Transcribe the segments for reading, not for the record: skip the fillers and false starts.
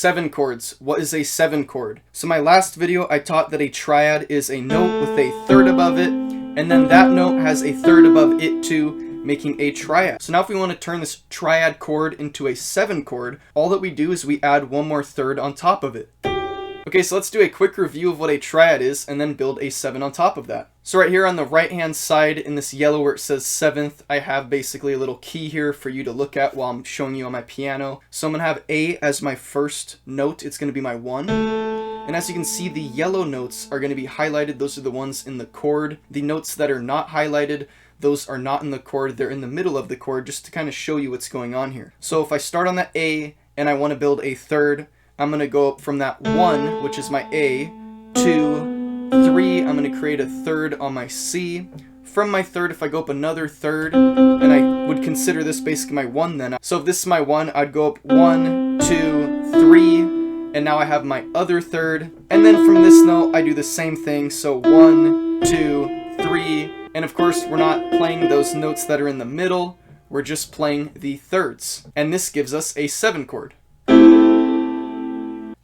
Seven chords. What is a seven chord? So my last video I taught that a triad is a note with a third above it, and then that note has a third above it too, making a triad. So now if we want to turn this triad chord into a seven chord, all that we do is we add one more third on top of it. Okay, so let's do a quick review of what a triad is and then build a seven on top of that. So right here on the right hand side in this yellow where it says seventh, I have basically a little key here for you to look at while I'm showing you on my piano. So I'm going to have A as my first note. It's going to be my 1. And as you can see, the yellow notes are going to be highlighted. Those are the ones in the chord. The notes that are not highlighted, those are not in the chord. They're in the middle of the chord, just to kind of show you what's going on here. So if I start on that A and I want to build a third, I'm going to go up from that 1, which is my A, 2, 3. I'm going to create a third on my C. From my third, if I go up another third, and I would consider this basically my 1 then. So if this is my 1, I'd go up 1, 2, 3, and now I have my other third. And then from this note, I do the same thing. So 1, 2, 3. And of course, we're not playing those notes that are in the middle. We're just playing the thirds. And this gives us a 7 chord.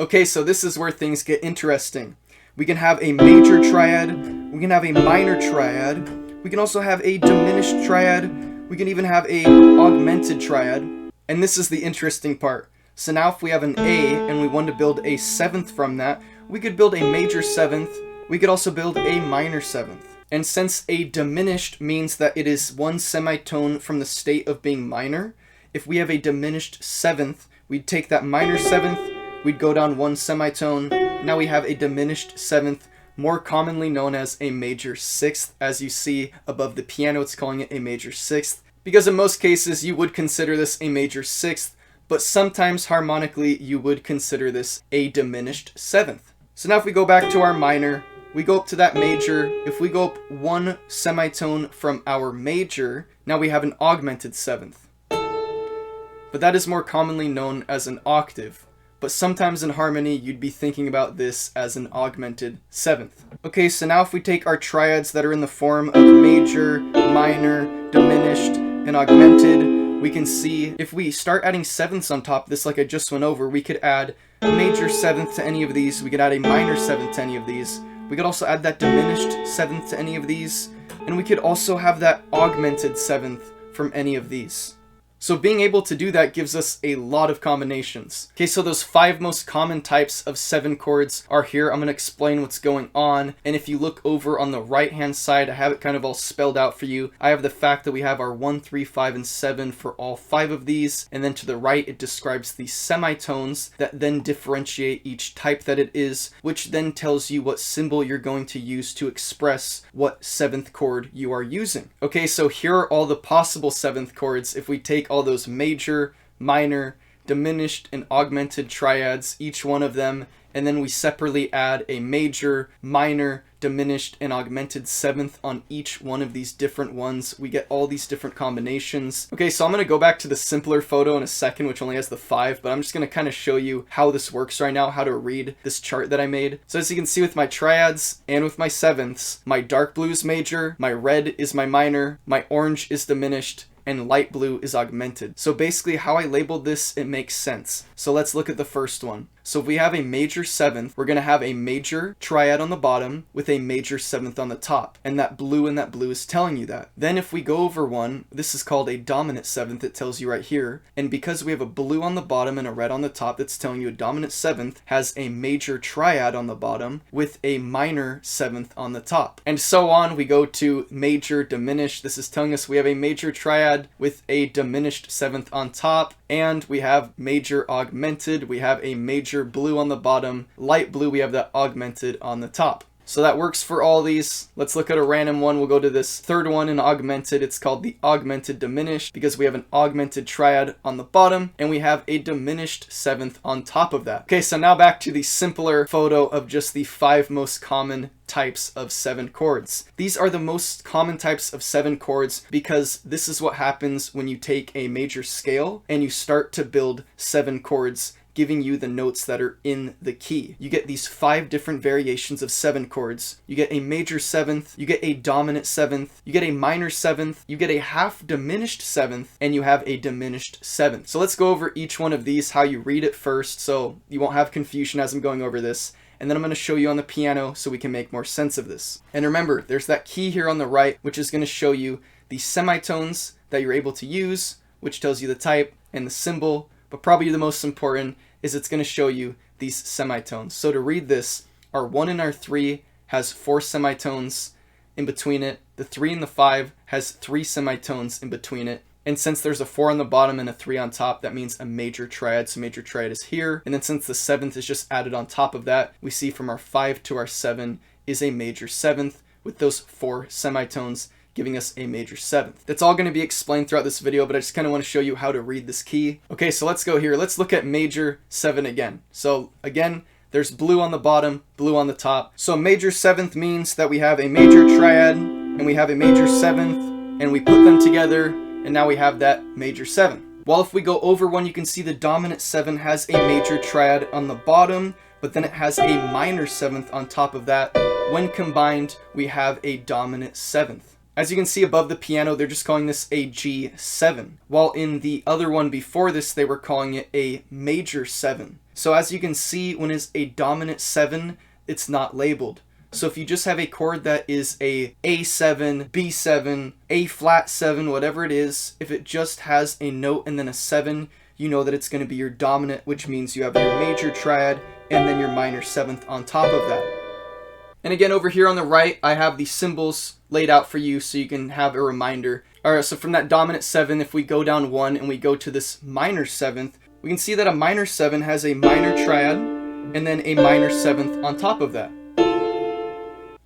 Okay, so this is where things get interesting. We can have a major triad, we can have a minor triad, we can also have a diminished triad, we can even have a augmented triad, and this is the interesting part. So now if we have an A and we want to build a seventh from that, we could build a major seventh, we could also build a minor seventh. And since a diminished means that it is one semitone from the state of being minor, if we have a diminished seventh, we'd take that minor seventh, we'd go down one semitone. Now we have a diminished seventh, more commonly known as a major sixth. As you see above the piano, it's calling it a major sixth, because in most cases you would consider this a major sixth, but sometimes harmonically you would consider this a diminished seventh. So now if we go back to our minor, we go up to that major. If we go up one semitone from our major, now we have an augmented seventh. But that is more commonly known as an octave. But sometimes in harmony, you'd be thinking about this as an augmented seventh. Okay, so now if we take our triads that are in the form of major, minor, diminished, and augmented, we can see if we start adding sevenths on top of this like I just went over, we could add a major seventh to any of these, we could add a minor seventh to any of these, we could also add that diminished seventh to any of these, and we could also have that augmented seventh from any of these. So being able to do that gives us a lot of combinations. Okay, so those 5 most common types of 7 chords are here. I'm going to explain what's going on. And if you look over on the right hand side, I have it kind of all spelled out for you. I have the fact that we have our 1, 3, 5, and 7 for all 5 of these. And then to the right, it describes the semitones that then differentiate each type that it is, which then tells you what symbol you're going to use to express what 7th chord you are using. Okay, so here are all the possible 7th chords if we take all those major, minor, diminished, and augmented triads, each one of them, and then we separately add a major, minor, diminished, and augmented 7th on each one of these different ones. We get all these different combinations. Okay, so I'm going to go back to the simpler photo in a second, which only has the 5, but I'm just going to kind of show you how this works right now, how to read this chart that I made. So as you can see with my triads and with my 7ths, my dark blue is major, my red is my minor, my orange is diminished, and light blue is augmented. So basically how I labeled this, it makes sense. So let's look at the first one. So if we have a major 7th, we're going to have a major triad on the bottom with a major 7th on the top. And that blue is telling you that. Then if we go over one, this is called a dominant 7th, it tells you right here. And because we have a blue on the bottom and a red on the top, that's telling you a dominant 7th has a major triad on the bottom with a minor 7th on the top. And so on, we go to major diminished. This is telling us we have a major triad with a diminished 7th on top. And we have major augmented, we have a major blue on the bottom, light blue, we have that augmented on the top. So that works for all these. Let's look at a random one. We'll go to this third one in augmented. It's called the augmented diminished because we have an augmented triad on the bottom and we have a diminished 7th on top of that. Okay, so now back to the simpler photo of just the 5 most common types of 7 chords. These are the most common types of 7 chords because this is what happens when you take a major scale and you start to build 7 chords giving you the notes that are in the key. You get these 5 different variations of 7 chords. You get a major 7th, you get a dominant 7th, you get a minor 7th, you get a half diminished 7th, and you have a diminished 7th. So let's go over each one of these, how you read it first, so you won't have confusion as I'm going over this. And then I'm going to show you on the piano so we can make more sense of this. And remember, there's that key here on the right, which is going to show you the semitones that you're able to use, which tells you the type and the symbol, but probably the most important is it's going to show you these semitones. So to read this, our 1 and our 3 has 4 semitones in between it. The 3 and the 5 has 3 semitones in between it. And since there's a 4 on the bottom and a 3 on top, that means a major triad. So major triad is here. And then since the 7th is just added on top of that, we see from our 5 to our 7 is a major 7th with those 4 semitones giving us a major 7th. That's all going to be explained throughout this video, but I just kind of want to show you how to read this key. Okay, so let's go here. Let's look at major 7 again. So again, there's blue on the bottom, blue on the top. So major 7th means that we have a major triad and we have a major 7th and we put them together and now we have that major 7. While if we go over one, you can see the dominant 7 has a major triad on the bottom, but then it has a minor 7th on top of that. When combined, we have a dominant 7th. As you can see above the piano, they're just calling this a G7, while in the other one before this, they were calling it a major 7. So as you can see, when it's a dominant 7, it's not labeled. So if you just have a chord that is a A7, B7, A flat 7, whatever it is, if it just has a note and then a 7, you know that it's going to be your dominant, which means you have your major triad and then your minor 7th on top of that. And again, over here on the right, I have the symbols laid out for you so you can have a reminder. Alright, so from that dominant 7, if we go down 1 and we go to this minor 7th, we can see that a minor 7 has a minor triad and then a minor 7th on top of that.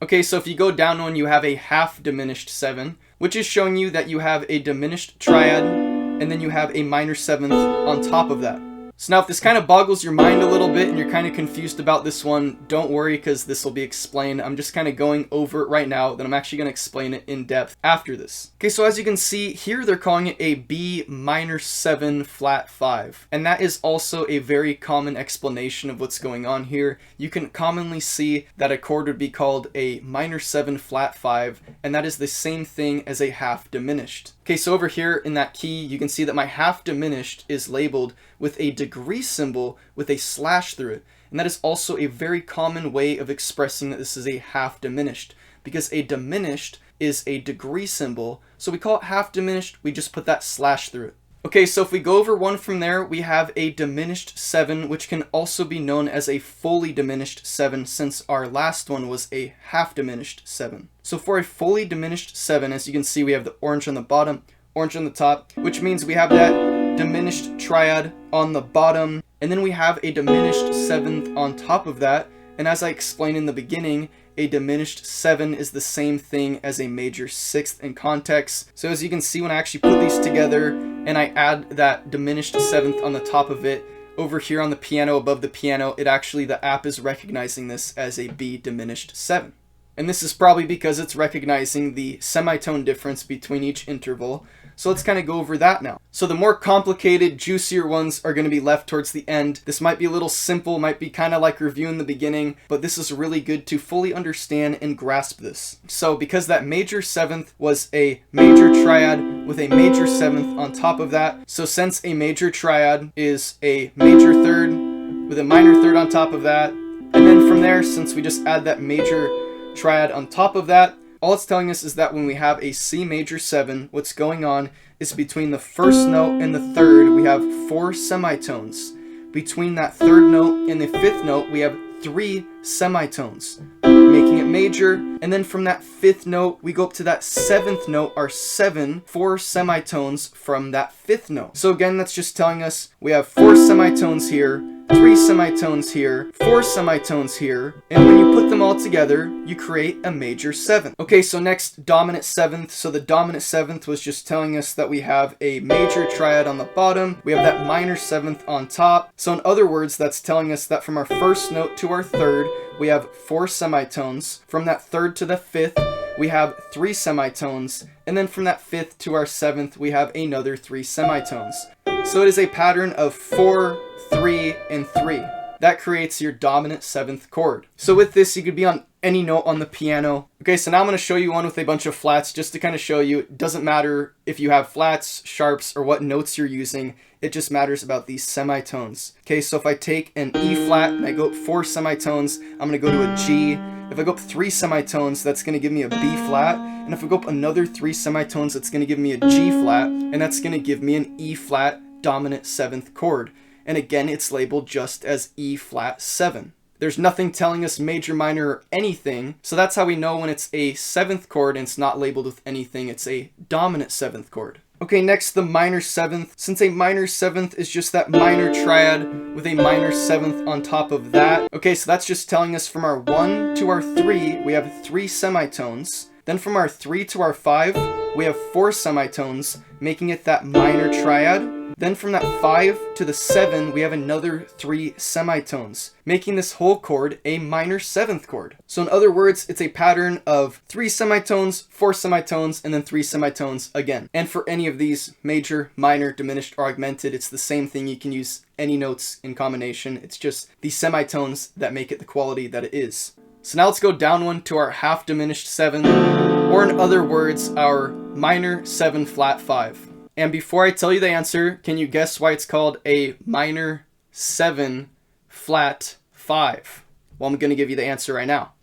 Okay, so if you go down 1, you have a half diminished 7, which is showing you that you have a diminished triad and then you have a minor 7th on top of that. So now if this kind of boggles your mind a little bit and you're kind of confused about this one, don't worry because this will be explained. I'm just kind of going over it right now, then I'm actually going to explain it in depth after this. Okay, so as you can see here, they're calling it a B minor 7 flat 5. And that is also a very common explanation of what's going on here. You can commonly see that a chord would be called a minor 7 flat 5, and that is the same thing as a half diminished. Okay, so over here in that key, you can see that my half diminished is labeled with a degree symbol with a slash through it. And that is also a very common way of expressing that this is a half diminished, because a diminished is a degree symbol. So we call it half diminished, we just put that slash through it. Okay, so if we go over one from there, we have a diminished 7, which can also be known as a fully diminished 7, since our last one was a half diminished 7. So for a fully diminished 7, as you can see, we have the orange on the bottom, orange on the top, which means we have that diminished triad on the bottom, and then we have a diminished 7th on top of that. And as I explained in the beginning, a diminished 7 is the same thing as a major 6th in context. So as you can see, when I actually put these together and I add that diminished 7th on the top of it, over here on the piano, above the piano, the app is recognizing this as a B diminished 7. And this is probably because it's recognizing the semitone difference between each interval. So let's kind of go over that now. So the more complicated, juicier ones are going to be left towards the end. This might be a little simple, might be kind of like reviewing the beginning, but this is really good to fully understand and grasp this. So because that major 7th was a major triad with a major 7th on top of that, so since a major triad is a major 3rd with a minor 3rd on top of that, and then from there, since we just add that major triad on top of that, all it's telling us is that when we have a C major 7, what's going on is between the first note and the 3rd, we have 4 semitones. Between that 3rd note and the 5th note, we have 3 semitones, making it major. And then from that 5th note, we go up to that 7th note, our 4 semitones from that 5th note. So again, that's just telling us we have 4 semitones here, 3 semitones here, 4 semitones here, and when you put them all together, you create a major 7. Okay, so next, dominant 7th. So the dominant 7th was just telling us that we have a major triad on the bottom, we have that minor 7th on top. So in other words, that's telling us that from our first note to our 3rd, we have 4 semitones. From that 3rd to the 5th, we have 3 semitones, and then from that 5th to our 7th, we have another 3 semitones. So it is a pattern of 4, 3, and 3. That creates your dominant 7th chord. So with this, you could be on any note on the piano. Okay, so now I'm going to show you one with a bunch of flats just to kind of show you it doesn't matter if you have flats, sharps, or what notes you're using. It just matters about these semitones. Okay, so if I take an E flat and I go up 4 semitones, I'm going to go to a G. If I go up 3 semitones, that's going to give me a B flat. And if I go up another 3 semitones, that's going to give me a G flat. And that's going to give me an E flat dominant 7th chord. And again, it's labeled just as E flat 7. There's nothing telling us major, minor, or anything. So that's how we know when it's a 7th chord and it's not labeled with anything. It's a dominant 7th chord. Okay, next the minor 7th. Since a minor 7th is just that minor triad with a minor 7th on top of that. Okay, so that's just telling us from our 1 to our 3, we have 3 semitones. Then from our 3 to our 5, we have 4 semitones, making it that minor triad. Then from that 5 to the 7, we have another 3 semitones, making this whole chord a minor 7th chord. So in other words, it's a pattern of 3 semitones, 4 semitones, and then 3 semitones again. And for any of these, major, minor, diminished, or augmented, it's the same thing. You can use any notes in combination. It's just the semitones that make it the quality that it is. So now let's go down one to our half diminished 7, or in other words, our minor 7 flat 5. And before I tell you the answer, can you guess why it's called a minor 7 flat 5? Well, I'm going to give you the answer right now.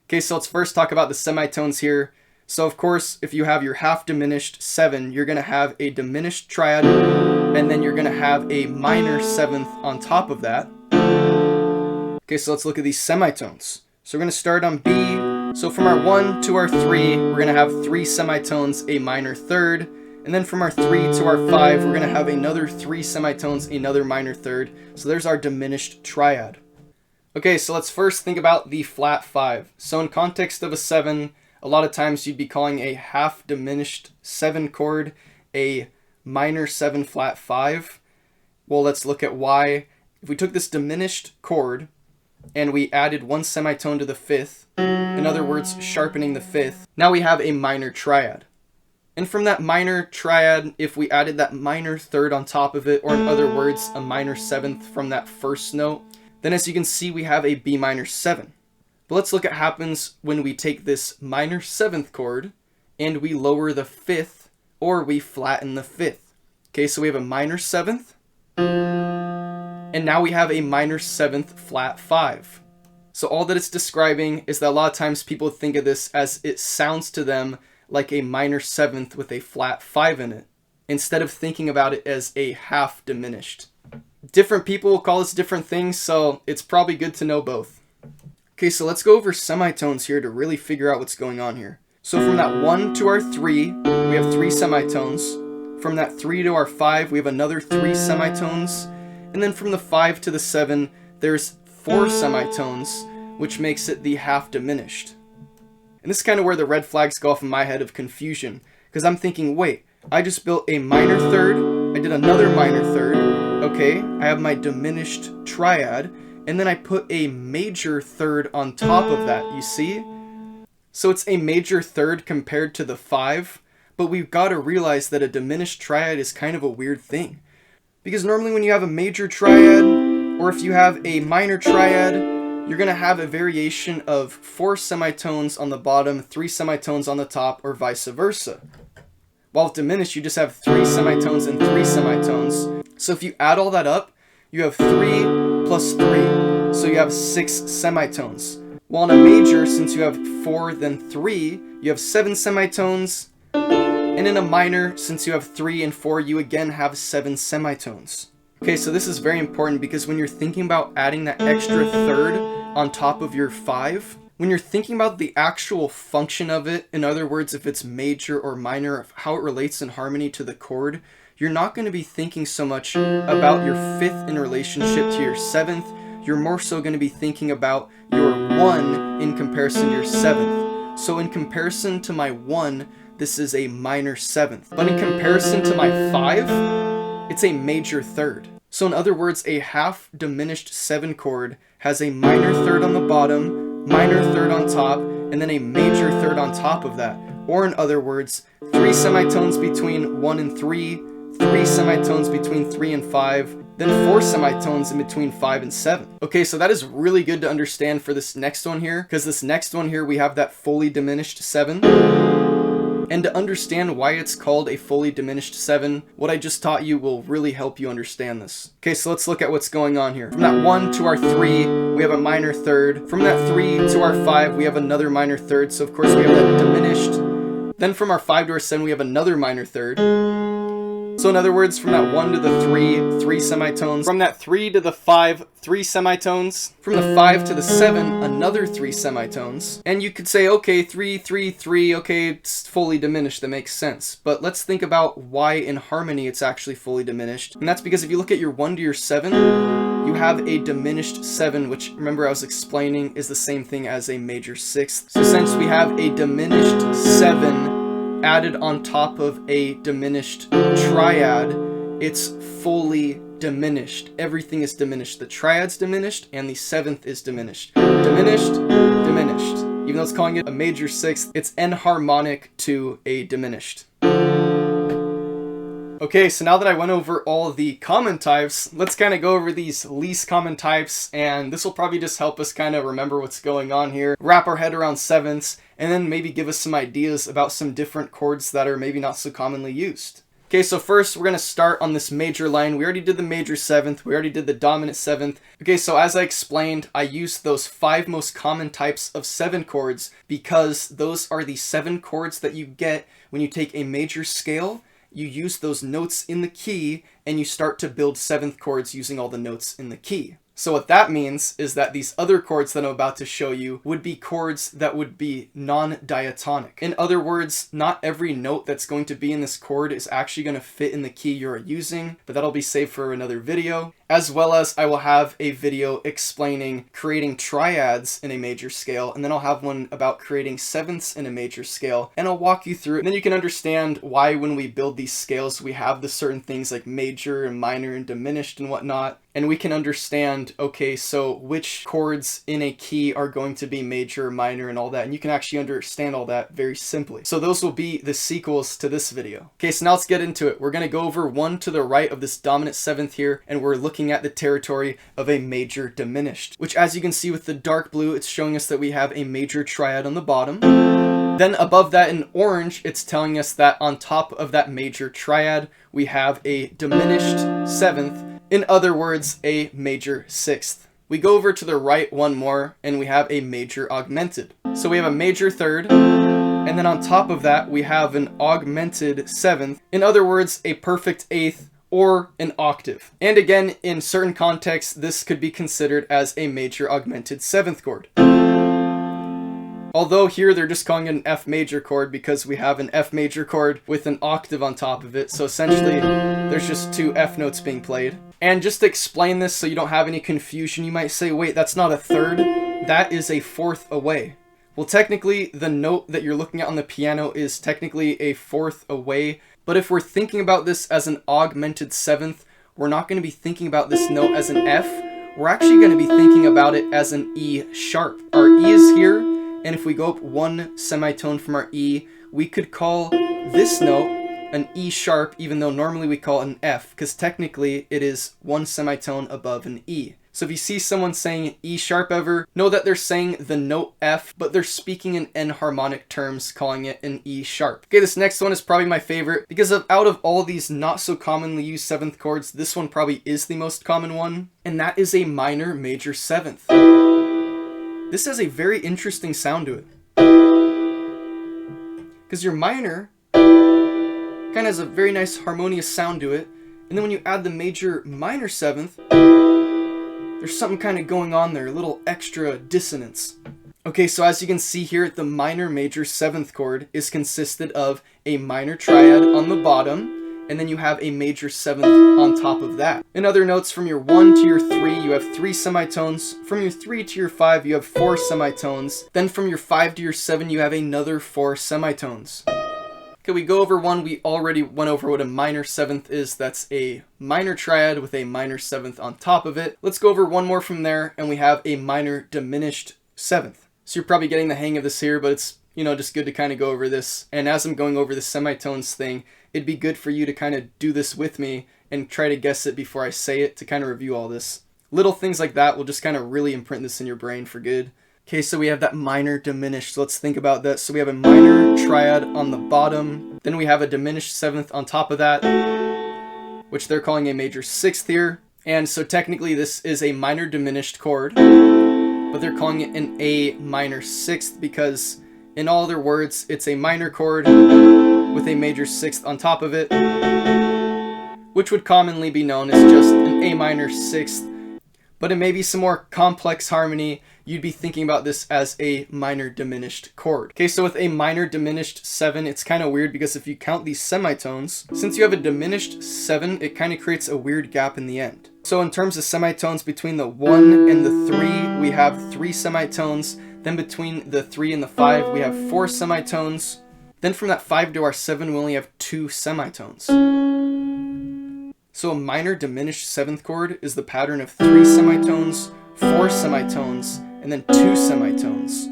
Okay, so let's first talk about the semitones here. So of course, if you have your half diminished 7, you're going to have a diminished triad, and then you're going to have a minor 7th on top of that. Okay, so let's look at these semitones. So we're going to start on B. So from our 1 to our 3, we're going to have 3 semitones, a minor 3rd. And then from our 3 to our 5, we're going to have another 3 semitones, another minor 3rd. So there's our diminished triad. Okay, so let's first think about the flat 5. So in context of a 7, a lot of times you'd be calling a half diminished 7 chord a minor 7 flat 5. Well, let's look at why. If we took this diminished chord and we added 1 semitone to the 5th, in other words, sharpening the 5th, now we have a minor triad. And from that minor triad, if we added that minor 3rd on top of it, or in other words, a minor 7th from that first note, then as you can see, we have a B minor 7. But let's look at what happens when we take this minor 7th chord and we lower the 5th, or we flatten the 5th. Okay, so we have a minor 7th, and now we have a minor 7th flat 5. So all that it's describing is that a lot of times people think of this as it sounds to them like a minor 7th with a flat 5 in it, instead of thinking about it as a half diminished. Different people will call this different things, so it's probably good to know both. Okay, so let's go over semitones here to really figure out what's going on here. So from that 1 to our 3, we have 3 semitones. From that 3 to our 5, we have another 3 semitones. And then from the 5 to the 7, there's 4 semitones, which makes it the half diminished. And this is kind of where the red flags go off in my head of confusion, because I'm thinking, wait, I just built a minor 3rd, I did another minor 3rd, okay, I have my diminished triad, and then I put a major 3rd on top of that, you see? So it's a major 3rd compared to the 5, but we've got to realize that a diminished triad is kind of a weird thing. Because normally when you have a major triad, or if you have a minor triad, you're going to have a variation of 4 semitones on the bottom, 3 semitones on the top, or vice versa. While with diminished, you just have 3 semitones and 3 semitones. So if you add all that up, you have 3 plus 3. So you have 6 semitones. While in a major, since you have 4 then 3, you have 7 semitones. And in a minor, since you have 3 and 4, you again have 7 semitones. Okay, so this is very important because when you're thinking about adding that extra 3rd on top of your 5, when you're thinking about the actual function of it, in other words, if it's major or minor, how it relates in harmony to the chord, you're not going to be thinking so much about your 5th in relationship to your 7th. You're more so going to be thinking about your 1 in comparison to your 7th. So in comparison to my 1, this is a minor 7th. But in comparison to my 5, it's a major 3rd. So in other words, a half diminished 7 chord has a minor 3rd on the bottom, minor 3rd on top, and then a major third on top of that. Or in other words, 3 semitones between 1 and 3, 3 semitones between 3 and 5, then 4 semitones in between 5 and 7. Okay, so that is really good to understand for this next one here, because this next one here we have that fully diminished 7. And to understand why it's called a fully diminished 7, what I just taught you will really help you understand this. Okay, so let's look at what's going on here. From that 1 to our 3, we have a minor third. From that 3 to our 5, we have another minor third. So of course we have that diminished. Then from our 5 to our 7, we have another minor third. So in other words, from that 1 to the 3, 3 semitones. From that 3 to the 5, 3 semitones. From the 5 to the 7, another 3 semitones. And you could say, okay, 3, 3, 3, okay, it's fully diminished, that makes sense. But let's think about why in harmony it's actually fully diminished. And that's because if you look at your 1 to your 7, you have a diminished 7, which remember I was explaining is the same thing as a major 6th. So since we have a diminished 7, added on top of a diminished triad, it's fully diminished. Everything is diminished. The triad's diminished and the 7th is diminished. Diminished, diminished. Even though it's calling it a major 6th, it's enharmonic to a diminished. Okay, so now that I went over all the common types, let's kind of go over these least common types, and this will probably just help us kind of remember what's going on here, wrap our head around 7ths, and then maybe give us some ideas about some different chords that are maybe not so commonly used. Okay, so first we're going to start on this major line. We already did the major 7th, we already did the dominant 7th. Okay, so as I explained, I used those 5 most common types of 7 chords because those are the 7 chords that you get when you take a major scale. You use those notes in the key and you start to build 7th chords using all the notes in the key. So what that means is that these other chords that I'm about to show you would be chords that would be non-diatonic. In other words, not every note that's going to be in this chord is actually going to fit in the key you're using, but that'll be saved for another video. As well as I will have a video explaining creating triads in a major scale, and then I'll have one about creating 7ths in a major scale, and I'll walk you through it. And then you can understand why when we build these scales, we have the certain things like major and minor and diminished and whatnot. And we can understand, okay, so which chords in a key are going to be major, minor, and all that. And you can actually understand all that very simply. So those will be the sequels to this video. Okay, so now let's get into it. We're going to go over 1 to the right of this dominant 7th here, and we're looking at the territory of a major diminished, which as you can see with the dark blue, it's showing us that we have a major triad on the bottom. Then above that in orange, it's telling us that on top of that major triad, we have a diminished 7th. In other words, a major 6th. We go over to the right one more, and we have a major augmented. So we have a major 3rd, and then on top of that, we have an augmented 7th. In other words, a perfect 8th, or an octave. And again, in certain contexts, this could be considered as a major augmented 7th chord. Although here they're just calling it an F major chord because we have an F major chord with an octave on top of it. So essentially, there's just 2 F notes being played. And just to explain this so you don't have any confusion, you might say, wait, that's not a 3rd, that is a 4th away. Well, technically, the note that you're looking at on the piano is technically a 4th away. But if we're thinking about this as an augmented 7th, we're not going to be thinking about this note as an F. We're actually going to be thinking about it as an E sharp. Our E is here, and if we go up 1 semitone from our E, we could call this note an E sharp, even though normally we call it an F, because technically it is 1 semitone above an E. So if you see someone saying E sharp ever, know that they're saying the note F, but they're speaking in enharmonic terms, calling it an E sharp. Okay, this next one is probably my favorite, because out of all these not so commonly used 7th chords, this one probably is the most common one, and that is a minor major 7th. This has a very interesting sound to it. Because your minor kind of has a very nice harmonious sound to it, and then when you add the major minor 7th, there's something kind of going on there, a little extra dissonance. Okay, so as you can see here, the minor major 7th chord is consisted of a minor triad on the bottom, and then you have a major 7th on top of that. In other notes, from your 1 to your 3, you have 3 semitones. From your 3 to your 5, you have 4 semitones. Then from your 5 to your 7, you have another 4 semitones. Okay, we go over one. We already went over what a minor 7th is. That's a minor triad with a minor 7th on top of it. Let's go over one more from there, and we have a minor diminished 7th. So you're probably getting the hang of this here, but it's, just good to kind of go over this. And as I'm going over the semitones thing, it'd be good for you to kind of do this with me and try to guess it before I say it to kind of review all this. Little things like that will just kind of really imprint this in your brain for good. Okay, so we have that minor diminished. So let's think about that. So we have a minor triad on the bottom. Then we have a diminished seventh on top of that, which they're calling a major sixth here. And so technically this is a minor diminished chord, but they're calling it an A minor sixth because in all other words, it's a minor chord with a major sixth on top of it, which would commonly be known as just an A minor sixth. But in maybe some more complex harmony, you'd be thinking about this as a minor diminished chord. Okay, so with a minor diminished 7, it's kind of weird because if you count these semitones, since you have a diminished 7, it kind of creates a weird gap in the end. So in terms of semitones between the 1 and the 3, we have 3 semitones. Then between the 3 and the 5, we have 4 semitones. Then from that 5 to our 7, we only have 2 semitones. So a minor diminished 7th chord is the pattern of 3 semitones, 4 semitones, and then 2 semitones.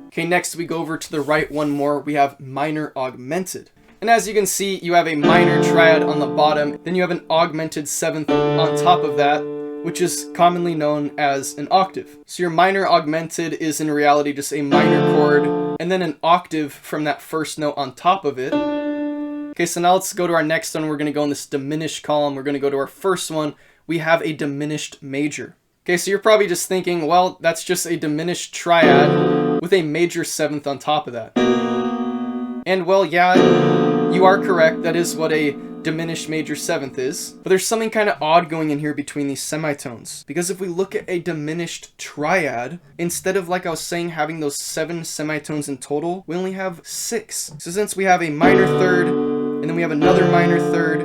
Okay, next we go over to the right one more. We have minor augmented. And as you can see, you have a minor triad on the bottom, then you have an augmented 7th on top of that, which is commonly known as an octave. So your minor augmented is in reality just a minor chord, and then an octave from that first note on top of it. Okay, so now let's go to our next one. We're going to go in this diminished column. We're going to go to our first one. We have a diminished major. Okay, so you're probably just thinking, well, that's just a diminished triad with a major 7th on top of that. And well, yeah, you are correct. That is what a diminished major 7th is. But there's something kind of odd going in here between these semitones. Because if we look at a diminished triad, instead of, like I was saying, having those 7 semitones in total, we only have 6. So since we have a minor third, and then we have another minor third,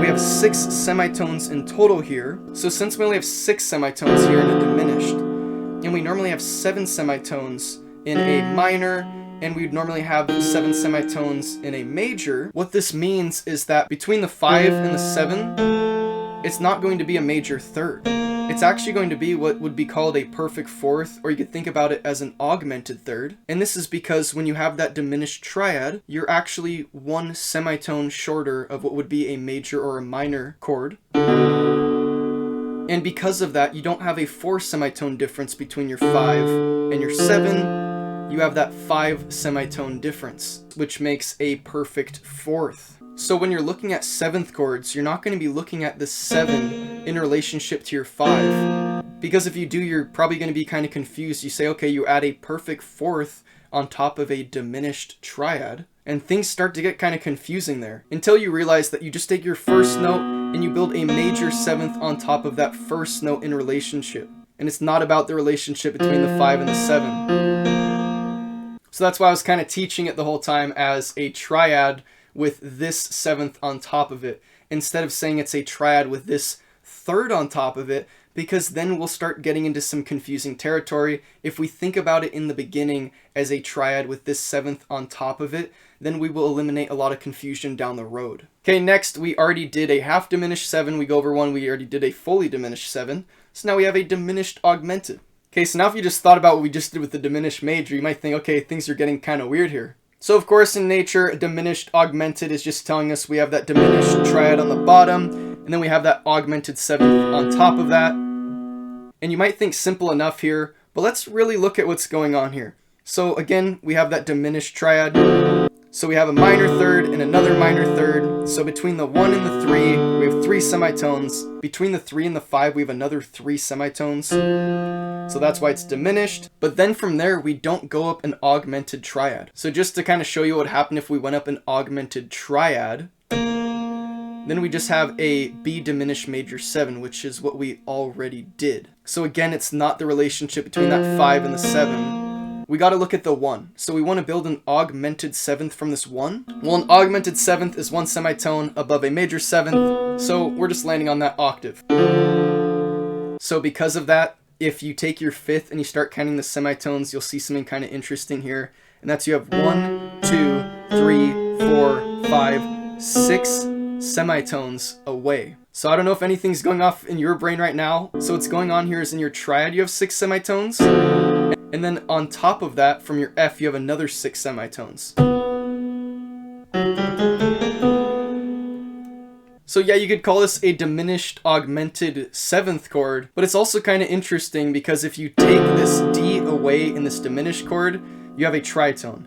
we have 6 semitones in total here. So since we only have 6 semitones here in a diminished, and we normally have 7 semitones in a minor, and we'd normally have 7 semitones in a major, what this means is that between the 5 and the 7, it's not going to be a major third. It's actually going to be what would be called a perfect fourth, or you could think about it as an augmented third. And this is because when you have that diminished triad, you're actually 1 semitone shorter of what would be a major or a minor chord. And because of that, you don't have a 4 semitone difference between your 5 and your 7. You have that 5 semitone difference, which makes a perfect fourth. So when you're looking at 7th chords, you're not going to be looking at the 7 in relationship to your 5. Because if you do, you're probably going to be kind of confused. You say, okay, you add a perfect fourth on top of a diminished triad, and things start to get kind of confusing there. Until you realize that you just take your first note and you build a major 7th on top of that first note in relationship. And it's not about the relationship between the 5 and the 7. So that's why I was kind of teaching it the whole time as a triad with this 7th on top of it, instead of saying it's a triad with this third on top of it, because then we'll start getting into some confusing territory. If we think about it in the beginning as a triad with this 7th on top of it, then we will eliminate a lot of confusion down the road. Okay, next we already did a half diminished 7. We go over one, we already did a fully diminished 7. So now we have a diminished augmented. Okay, so now if you just thought about what we just did with the diminished major, you might think, okay, things are getting kind of weird here. So of course in nature, a diminished augmented is just telling us we have that diminished triad on the bottom, and then we have that augmented 7th on top of that. And you might think simple enough here, but let's really look at what's going on here. So again, we have that diminished triad. So we have a minor third and another minor third. So between the 1 and the 3, we have 3 semitones. Between the 3 and the 5, we have another 3 semitones. So that's why it's diminished. But then from there, we don't go up an augmented triad. So just to kind of show you what happened if we went up an augmented triad, then we just have a B diminished major 7, which is what we already did. So again, it's not the relationship between that 5 and the 7. We got to look at the 1. So we want to build an augmented 7th from this 1. Well, an augmented 7th is 1 semitone above a major 7th. So we're just landing on that octave. So because of that, if you take your 5th and you start counting the semitones, you'll see something kind of interesting here. And that's you have 1, 2, 3, 4, 5, 6 semitones away. So I don't know if anything's going off in your brain right now. So what's going on here is in your triad you have 6 semitones. And then on top of that, from your F, you have another 6 semitones. So yeah, you could call this a diminished augmented 7th chord, but it's also kind of interesting because if you take this D away in this diminished chord, you have a tritone.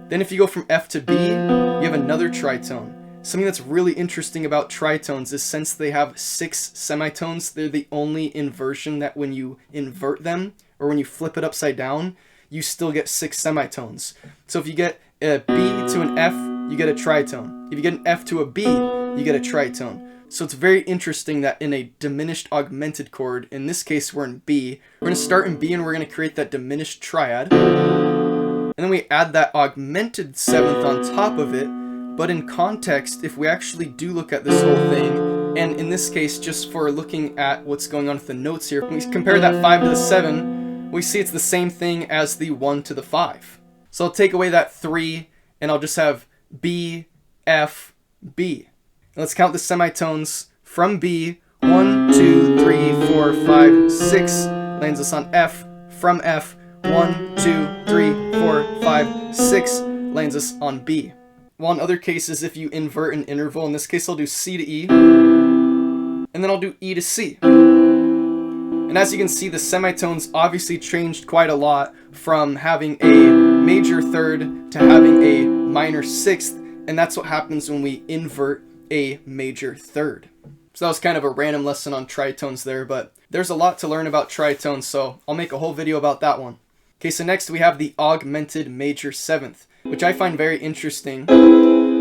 Then if you go from F to B, you have another tritone. Something that's really interesting about tritones is since they have 6 semitones, they're the only inversion that when you invert them, or when you flip it upside down, you still get 6 semitones. So if you get a B to an F, you get a tritone. If you get an F to a B, you get a tritone. So it's very interesting that in a diminished augmented chord, in this case we're in B, we're going to start in B and we're going to create that diminished triad. And then we add that augmented 7th on top of it. But in context, if we actually do look at this whole thing, and in this case, just for looking at what's going on with the notes here, when we compare that 5 to the 7, we see it's the same thing as the 1 to the 5. So I'll take away that 3, and I'll just have B, F, B. Let's count the semitones from B. 1, 2, 3, 4, 5, 6 lands us on F. From F, 1, 2, 3, 4, 5, 6 lands us on B. While in other cases, if you invert an interval, in this case I'll do C to E, and then I'll do E to C. And as you can see, the semitones obviously changed quite a lot from having a major third to having a minor 6th, and that's what happens when we invert a major third. So that was kind of a random lesson on tritones there, but there's a lot to learn about tritones, so I'll make a whole video about that one. Okay, so next we have the augmented major 7th, which I find very interesting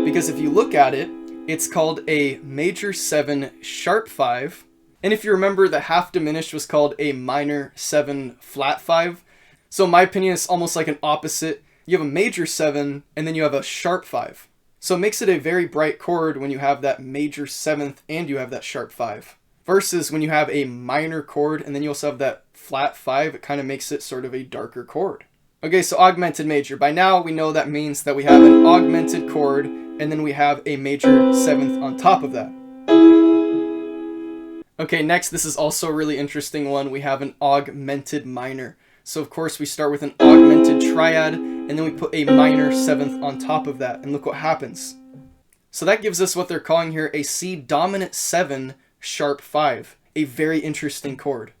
because if you look at it, it's called a major 7 sharp 5. And if you remember, the half diminished was called a minor 7 flat 5. So in my opinion, it's almost like an opposite. You have a major 7 and then you have a sharp 5. So it makes it a very bright chord when you have that major 7th and you have that sharp 5. Versus when you have a minor chord and then you also have that flat 5, it kind of makes it sort of a darker chord. Okay, so augmented major. By now we know that means that we have an augmented chord and then we have a major 7th on top of that. Okay, next, this is also a really interesting one. We have an augmented minor. So of course we start with an augmented triad and then we put a minor 7th on top of that, and look what happens. So that gives us what they're calling here a C dominant 7 sharp 5. A very interesting chord.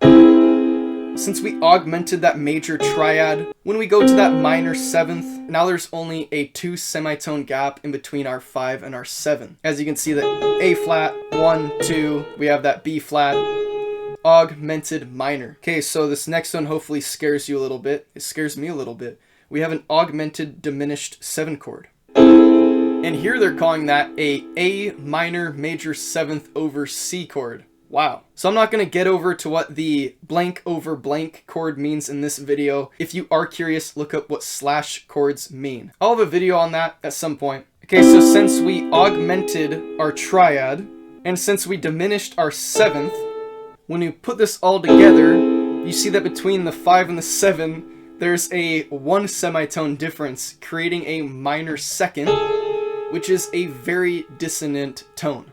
Since we augmented that major triad, when we go to that minor 7th, now there's only a 2 semitone gap in between our 5 and our 7. As you can see, that A flat, 1, 2, we have that B flat, augmented minor. Okay, so this next one hopefully scares you a little bit. It scares me a little bit. We have an augmented diminished 7 chord. And here they're calling that A minor major 7th over C chord. Wow. So I'm not going to get over to what the blank over blank chord means in this video. If you are curious, look up what slash chords mean. I'll have a video on that at some point. Okay, so since we augmented our triad, and since we diminished our 7th, when you put this all together, you see that between the 5 and the 7, there's a 1 semitone difference, creating a minor 2nd, which is a very dissonant tone.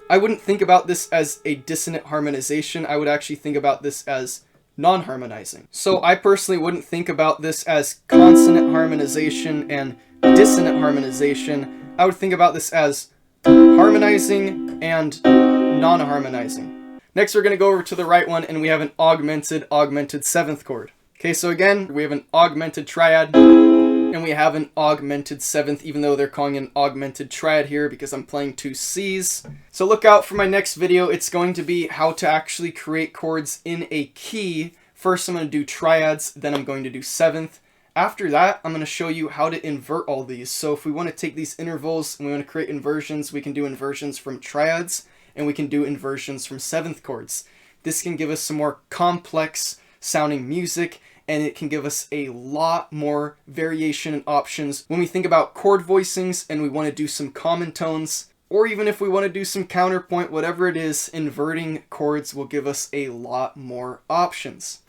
I wouldn't think about this as a dissonant harmonization. I would actually think about this as non-harmonizing. So I personally wouldn't think about this as consonant harmonization and dissonant harmonization. I would think about this as harmonizing and non-harmonizing. Next, we're going to go over to the right one, and we have an augmented 7th chord. Okay, so again, we have an augmented triad, and we have an augmented 7th, even though they're calling it an augmented triad here because I'm playing 2 Cs. So look out for my next video. It's going to be how to actually create chords in a key. First, I'm going to do triads, then I'm going to do 7th. After that, I'm going to show you how to invert all these. So if we want to take these intervals and we want to create inversions, we can do inversions from triads, and we can do inversions from 7th chords. This can give us some more complex sounding music, and it can give us a lot more variation and options when we think about chord voicings and we want to do some common tones, or even if we want to do some counterpoint, whatever it is, inverting chords will give us a lot more options.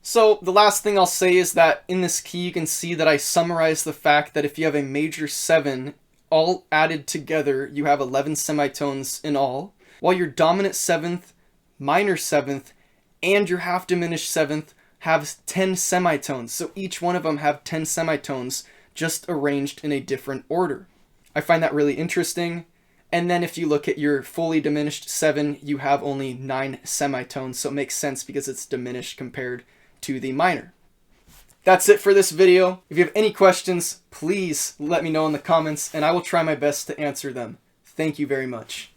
So the last thing I'll say is that in this key you can see that I summarize the fact that if you have a major 7 all added together, you have 11 semitones in all. while your dominant 7th, minor 7th, and your half diminished 7th have 10 semitones. So each one of them have 10 semitones, just arranged in a different order. I find that really interesting. And then if you look at your fully diminished 7, you have only 9 semitones, so it makes sense because it's diminished compared to the minor. That's it for this video. If you have any questions, please let me know in the comments, and I will try my best to answer them. Thank you very much.